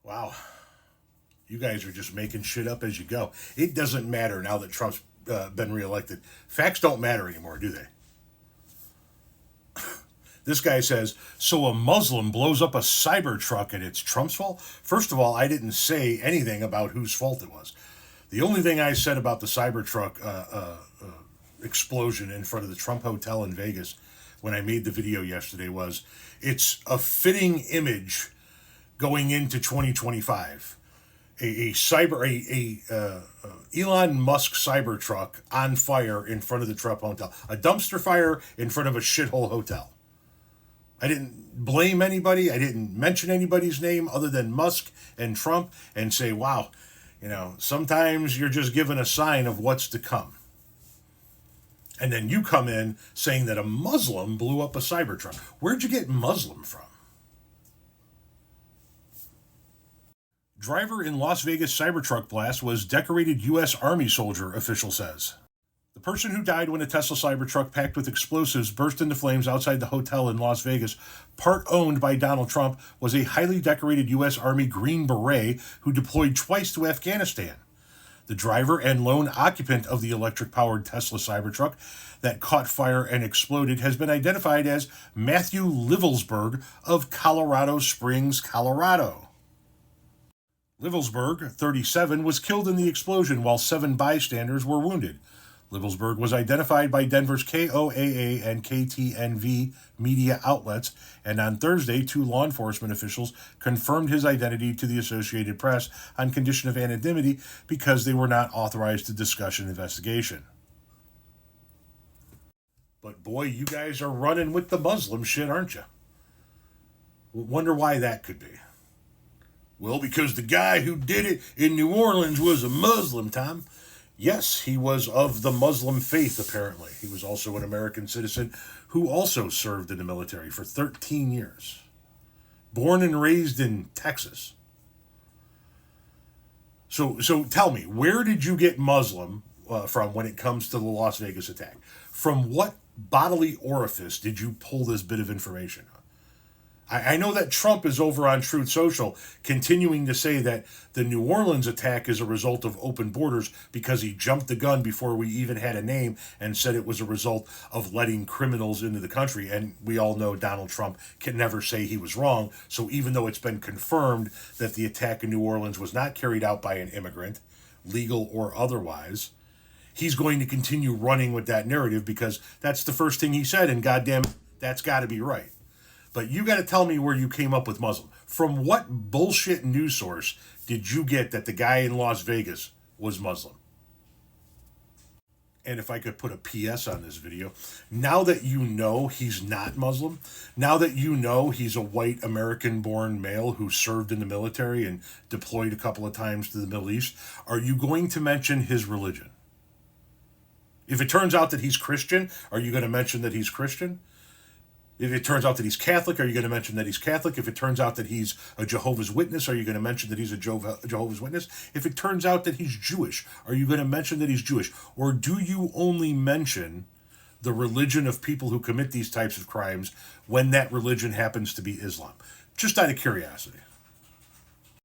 Wow. You guys are just making shit up as you go. It doesn't matter now that Trump's been reelected. Facts don't matter anymore, do they? This guy says, so a Muslim blows up a Cybertruck and it's Trump's fault? First of all, I didn't say anything about whose fault it was. The only thing I said about the Cybertruck explosion in front of the Trump Hotel in Vegas when I made the video yesterday was it's a fitting image going into 2025. Elon Musk Cybertruck on fire in front of the Trump Hotel. A dumpster fire in front of a shithole hotel. I didn't blame anybody. I didn't mention anybody's name other than Musk and Trump and say, wow, sometimes you're just given a sign of what's to come. And then you come in saying that a Muslim blew up a Cybertruck. Where'd you get Muslim from? Driver in Las Vegas Cybertruck blast was decorated U.S. Army soldier, official says. The person who died when a Tesla Cybertruck packed with explosives burst into flames outside the hotel in Las Vegas, part owned by Donald Trump, was a highly decorated U.S. Army Green Beret who deployed twice to Afghanistan. The driver and lone occupant of the electric-powered Tesla Cybertruck that caught fire and exploded has been identified as Matthew Livelsberg of Colorado Springs, Colorado. Livelsberg, 37, was killed in the explosion while 7 bystanders were wounded. Livelsberg was identified by Denver's KOAA and KTNV media outlets, and on Thursday, 2 law enforcement officials confirmed his identity to the Associated Press on condition of anonymity because they were not authorized to discuss an investigation. But boy, you guys are running with the Muslim shit, aren't you? Wonder why that could be. Well, because the guy who did it in New Orleans was a Muslim, Tom. Yes, he was of the Muslim faith, apparently. He was also an American citizen who also served in the military for 13 years. Born and raised in Texas. So tell me, where did you get Muslim from when it comes to the Las Vegas attack? From what bodily orifice did you pull this bit of information? I know that Trump is over on Truth Social continuing to say that the New Orleans attack is a result of open borders because he jumped the gun before we even had a name and said it was a result of letting criminals into the country. And we all know Donald Trump can never say he was wrong. So even though it's been confirmed that the attack in New Orleans was not carried out by an immigrant, legal or otherwise, he's going to continue running with that narrative because that's the first thing he said, and goddamn, that's got to be right. But you got to tell me where you came up with Muslim. From what bullshit news source did you get that the guy in Las Vegas was Muslim? And if I could put a PS on this video, now that you know he's not Muslim, now that you know he's a white American-born male who served in the military and deployed a couple of times to the Middle East, are you going to mention his religion? If it turns out that he's Christian, are you going to mention that he's Christian? If it turns out that he's Catholic, are you going to mention that he's Catholic? If it turns out that he's a Jehovah's Witness, are you going to mention that he's a Jehovah's Witness? If it turns out that he's Jewish, are you going to mention that he's Jewish? Or do you only mention the religion of people who commit these types of crimes when that religion happens to be Islam? Just out of curiosity.